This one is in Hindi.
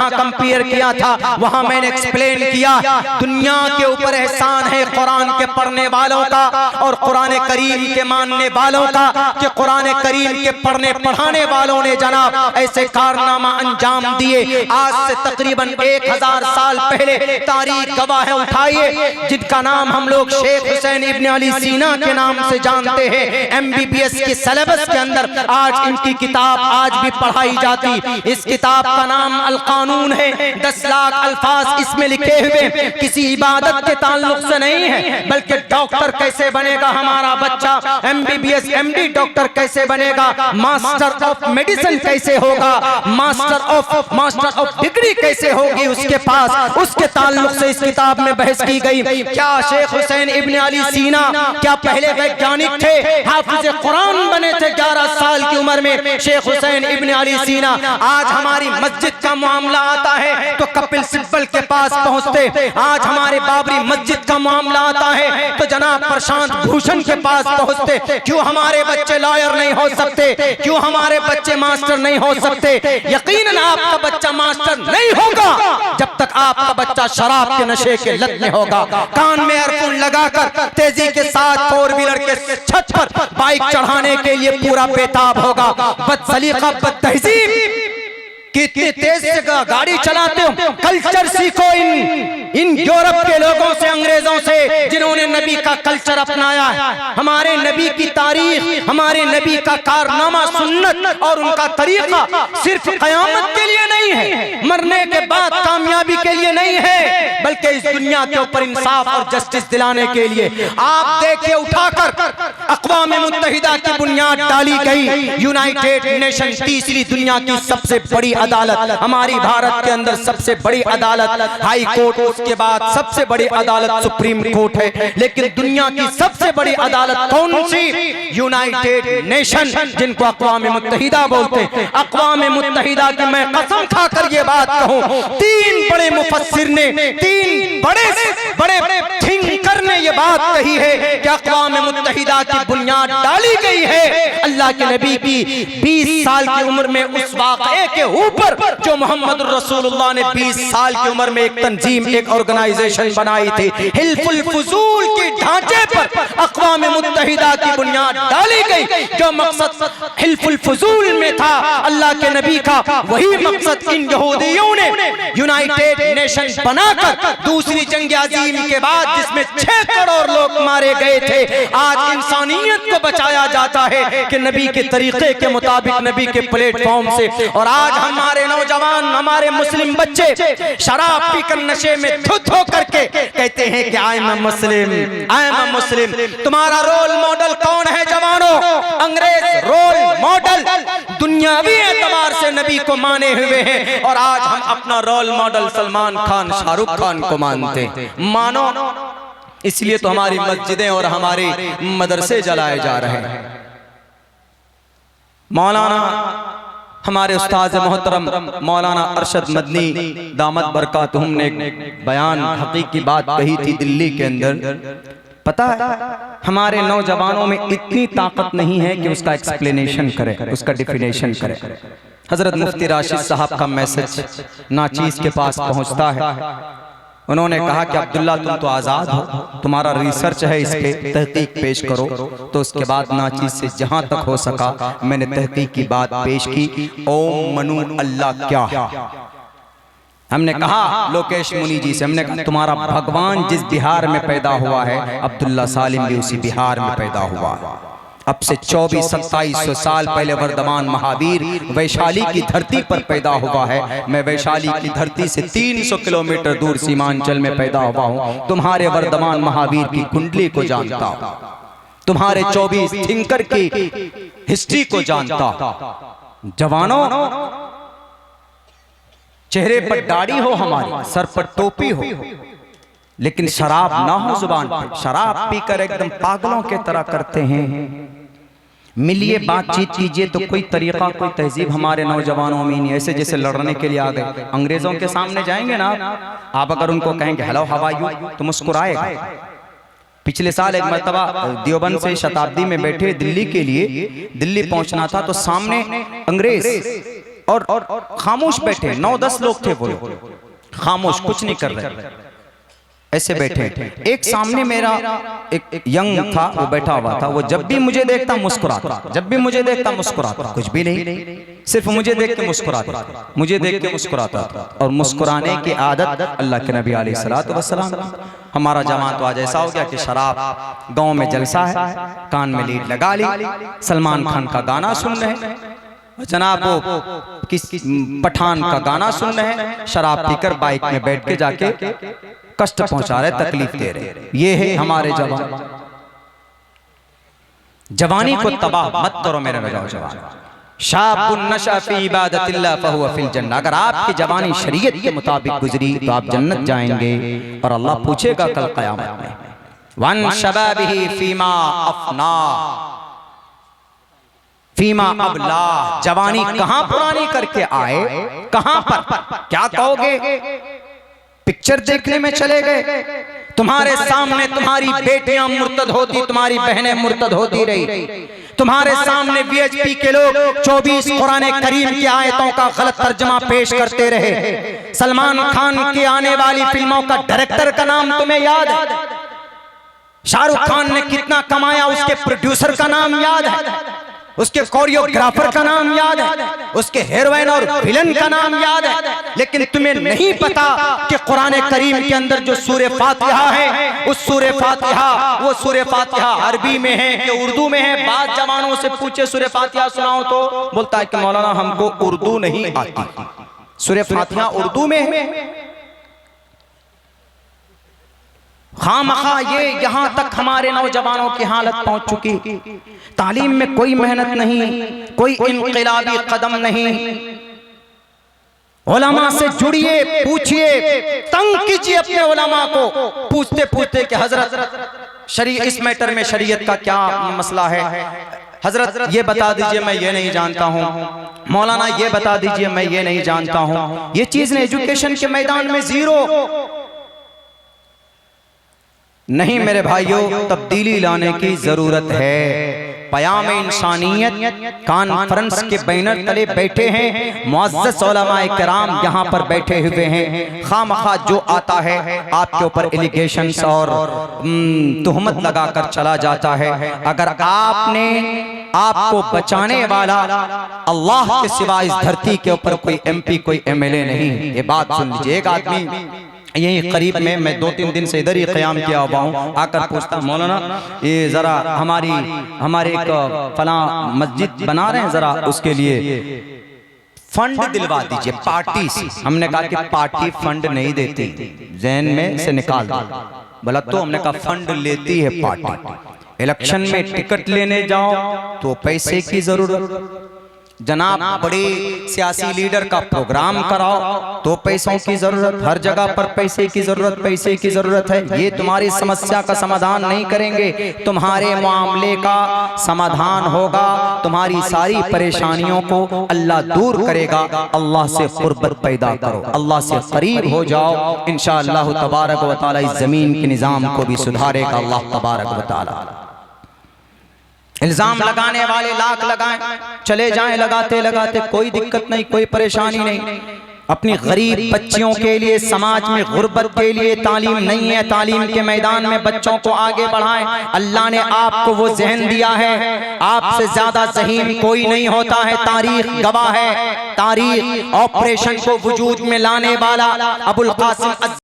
जहां कंपेयर किया था वहां मैंने एक्सप्लेन किया, दुनिया के ऊपर एहसान है कुरान के पढ़ने वालों का और कुरान करीम के मानने वालों का, कि कुरान करीम के पढ़ने पढ़ाने वालों ने जनाब ऐसे कारनामा अंजाम दिए। आज से तकरीबन 1000 साल पहले तारीख गवाह उठाइए, जिनका नाम हम लोग शेख हुसैन इब्न अली सीना के नाम से जानते हैं। MBBS के सिलेबस के अंदर आज इनकी किताब आज भी पढ़ाई जाती। इस किताब का नाम अल कानून है। 10 लाख अल्फाज इसमें लिखे हुए किसी इबादत के ताल्लुक से नहीं है, बल्कि डॉक्टर कैसे बनेगा हमारा बच्चा, MBBS MD डॉक्टर कैसे बनेगा, मास्टर ऑफ मेडिसिन कैसे होगा, मास्टर ऑफ डिग्री कैसे होगी उसके पास, उसके ताल्लुक से इस किताब में बहस की गई। क्या शेख हुसैन इब्न अली सीना क्या पहले वैज्ञानिक थे, हाफिज कुरान बने थे 11 साल की उम्र में शेख हुसैन इब्न अली सीना। आज हमारी मस्जिद का मामला आता है तो कपिल सिब्बल के पास पहुंचते, आज हमारे बाबरी मस्जिद का मामला आता है तो जनाब प्रशांत भूषण के पास पहुंचते। क्यों हमारे बच्चे लॉयर नहीं हो सकते, क्यों हमारे बच्चे मास्टर नहीं हो सकते? यकीनन आपका बच्चा मास्टर नहीं होगा जब तक आपका बच्चा शराब के नशे के लत में होगा, कान में एयरफोन लगाकर तेजी के साथ 4 व्हीलर के छत पर बाइक चढ़ाने के लिए पूरा बेताब होगा, बदसलीका बदतहजीब कितनी तेज से गाड़ी चलाते हो। कल्चर सीखो इन यूरोप के लोगों से, अंग्रेजों से, जिन्होंने नबी का कल्चर अपनाया है। हमारे नबी की तारीख, हमारे नबी का कारनामा, सुन्नत और उनका तरीका सिर्फ कयामत के लिए नहीं है, मरने के बाद कामयाबी के लिए नहीं है, बल्कि इस दुनिया के ऊपर इंसाफ और जस्टिस दिलाने के लिए। आप देखिए उठाकर अक़वाम मुत्तहिदा की बुनियाद डाली गई। यूनाइटेड नेशन तीसरी दुनिया की सबसे बड़ी अदालत, हमारी भारत के अंदर सबसे बड़ी अदालत हाई कोर्ट, उसके बाद सबसे बड़ी अदालत सुप्रीम कोर्ट है। लेकिन दुनिया की सबसे बड़ी अदालत कौन सी? यूनाइटेड नेशन, जिनको अक़वाम मुत्तहिदा बोलते हैं। अक़वाम मुत्तहिदा की मैं कसम खाकर ये बात कहूं, 3 बड़े मुफस्सिर ने, 3 बड़े थिंकर ने ये बात कही है कि अक़वाम मुत्तहिदा की बुनियाद डाली गई है अल्लाह के नबी की 20 साल की उम्र में उस वाक़े के ऊपर जो मोहम्मद रसूलुल्लाह ने 20 साल की उम्र में एक तंजीम, एक ऑर्गेनाइजेशन बनाई थी। हिल्फुल फुजूल के ढांचे पर अक़वाम मुत्तहिदा की बुनियाद डाली गई। जो मकसद हिल्फुल फुजूल में था अल्लाह के नबी का, वही मकसद इन यहूदियों ने यूनाइटेड नेशन बनाकर दूसरी जंग अज़ीम के बाद, जिसमें 6 करोड़ लोग मारे गए थे, आज इंसानियत को बचाया जाता है कि नबी के तरीके के मुताबिक, नबी के प्लेटफॉर्म से। और आज हमारे नौजवान, हमारे मुस्लिम बच्चे शराब पीकर नशे में धुत होकर के कहते हैं कि I am Muslim, I am मुस्लिम। तुम्हारा रोल मॉडल कौन है जवानों? अंग्रेज रोल मॉडल दुनियावी एतबार से नबी को माने हुए हैं, और आज हम अपना रोल मॉडल सलमान खान, शाहरुख खान को मानते हैं। मानो, इसलिए तो हमारी मस्जिदें और हमारे मदरसे जलाए जा रहे हैं। मौलाना, हमारे उस्ताद मोहतरम मौलाना अरशद मदनी दामत बरकातुहुम ने बयान हकीकी बात कही थी दिल्ली के अंदर। पता है हमारे नौजवानों में इतनी ताकत नहीं है कि उसका एक्सप्लेनेशन करे, उसका डिफिनेशन करे। हजरत मुफ्ती राशिद साहब का मैसेज नाचीज के पास पहुंचता है। उन्होंने कहा कि अब्दुल्ला तुम तो आज़ाद हो, तुम्हारा रिसर्च है, इस पे तहकीक पेश करो। तो उसके बाद नाचीज से जहां तक हो सका मैंने तहकीक की बात पेश की। ओम मनु अल्लाह क्या? हमने कहा लोकेश मुनि जी से, हमने कहा तुम्हारा भगवान जिस बिहार में पैदा हुआ है, अब्दुल्ला सालिम भी उसी बिहार में पैदा हुआ है। अब से 2400-2700 साल पहले वर्धमान महावीर वैशाली की धरती पर पैदा हुआ है। मैं वैशाली की धरती से 300 किलोमीटर दूर सीमांचल में पैदा हुआ हूँ। तुम्हारे वर्धमान महावीर की कुंडली को जानता हूँ, तुम्हारे 24 थिंकर की हिस्ट्री को जानता हूँ। जवानों, चेहरे पर दाढ़ी हो, हमारी सर पर टोपी हो, लेकिन शराब ना हो जुबान पर। शराब पीकर एकदम पागलों के तरह करते हैं। मिलिए, बातचीत कीजिए तो कोई तरीका, कोई तहजीब हमारे नौजवानों में नहीं। ऐसे जैसे लड़ने के लिए आ गए। अंग्रेजों के सामने जाएंगे ना आप, अगर उनको कहेंगे हेलो हाउ आर यू, तो मुस्कुराएगा। पिछले साल एक मर्तबा देवबंद से शताब्दी में बैठे दिल्ली के लिए, दिल्ली पहुंचना था, तो सामने अंग्रेज और खामोश बैठे, 9-10 लोग थे, वो खामोश, कुछ नहीं कर रहे, ऐसे बैठे। एक सामने मेरा एक यंग था, वो बैठा हुआ था, वो जब भी मुझे देखता मुस्कुराता, जब भी मुझे देखता मुस्कुराता, कुछ भी नहीं, सिर्फ मुझे देख के मुस्कुराता, मुझे देख के मुस्कुराता था। और मुस्कुराने की आदत अल्लाह के नबी अलैहिस्सलातु वस्सलाम। हमारा जमात तो आज ऐसा हो गया कि शराब, गांव में जलसा है, कान में लीड लगा ली, सलमान खान का गाना सुन रहे हैं, जनाब वो किस पठान का गाना सुन रहे हैं, शराब पीकर बाइक में बैठ के जाके कष्ट पहुंचा रहे, तकलीफ दे रहे। ये है हमारे जवान। जवानी को तबाह मत करो मेरे नौजवान। शाबुन नशा फी इबादतिल्लाह फहुवा फिल जन्नह। अगर आपकी जवानी शरीयत के मुताबिक गुजरी तो आप जन्नत जाएंगे, और अल्लाह पूछेगा कल क़यामत में, वन शबाबिही फीमा अफना फीमा अबला। जवानी कहां पुरानी करके आए, कहां पर, क्या कहोगे? पिक्चर देखने में चले गए, तुम्हारे सामने तुम्हारी बेटियां मुर्तद होती, तुम्हारी बहनें मुर्तद होती रही, तुम्हारे सामने वीएचपी के लोग 24 कुरान करीम की आयतों का गलत तर्जमा पेश करते रहे। सलमान खान की आने वाली फिल्मों का डायरेक्टर का नाम तुम्हें याद है? शाहरुख खान ने कितना कमाया, उसके प्रोड्यूसर का नाम याद है? उसके कोरियोग्राफर का नाम याद है? उसके हीरोइन और विलन का नाम याद है? लेकिन तुम्हें नहीं पता कि कुरान करीम के अंदर जो सूरह फातिहा है, उस सूरह फातिहा, वो सूरह फातिहा अरबी में है कि उर्दू में है? बाद जवानों से पूछे सूरह फातिहा सुनाओ तो बोलता है कि मौलाना हमको उर्दू नहीं आती। सूरह फातिहा उर्दू में है। खामखा ये यहाँ तक हमारे नौजवानों की हालत पहुंच चुकी, तालीम में कोई मेहनत नहीं, कोई इनकलाबी कदम नहीं। उलमा से जुड़िए, पूछिए, तंग कीजिए अपने उलमा को, पूछते पूछते कि हजरत इस मैटर में शरीयत का क्या मसला है, हजरत ये बता दीजिए मैं ये नहीं जानता हूँ, मौलाना ये बता दीजिए मैं ये नहीं जानता हूँ। ये चीज ने एजुकेशन के मैदान में जीरो नहीं मेरे भाइयों, तब्दीली लाने की जरूरत है। पयाम इंसानियत कॉन्फ्रेंस के बैनर तले बैठे हैं मुअज़्ज़ज़ उलमाए किराम, यहाँ पर बैठे हुए हैं। खामखा जो आता है आपके ऊपर एलिगेशंस और तुहमत लगाकर चला जाता है। अगर आपको बचाने वाला अल्लाह के सिवा इस धरती के ऊपर कोई एमपी, कोई एमएलए नहीं। ये बात सुन लीजिए। एक आदमी यही करीब में, मैं 2-3 दिन से इधर ही क़याम किया हुआ हूँ, आकर पूछता मौलाना ये जरा हमारे एक फला मस्जिद बना रहे हैं, जरा उसके लिए फंड दिलवा दीजिए पार्टी से। हमने कहा कि पार्टी फंड नहीं देती, जहन में से निकाल दो। बोला तो हमने कहा फंड लेती है पार्टी। इलेक्शन में टिकट लेने जाओ तो पैसे की जरूरत, जनाब बड़े सियासी लीडर का प्रोग्राम कराओ तो पैसों की जरूरत, हर जगह पर पैसे की जरूरत, पैसे की जरूरत है। ये तुम्हारी समस्या का समाधान नहीं करेंगे, तुम्हारे मामले का समाधान होगा। तुम्हारी सारी परेशानियों को अल्लाह दूर करेगा। अल्लाह से कुर्बत पैदा करो, अल्लाह से करीब हो जाओ, इंशाअल्लाह तबारक व तआला इस जमीन के निजाम को भी सुधारेगा अल्लाह तबारक व तआला। इल्जाम लगाने वाले लाख लगाएं, चले जाएं लगाते लगाते, कोई दिक्कत नहीं, कोई परेशानी नहीं। अपनी गरीब बच्चियों के लिए, समाज में गुर्बत के लिए तालीम नहीं है, तालीम के मैदान में बच्चों को आगे बढ़ाएं। अल्लाह ने आपको वो जहन दिया है, आपसे ज्यादा ज़हीन कोई नहीं होता है, तारीख गवाह है। तारीख ऑपरेशन को वजूद में लाने वाला अबुल कासिम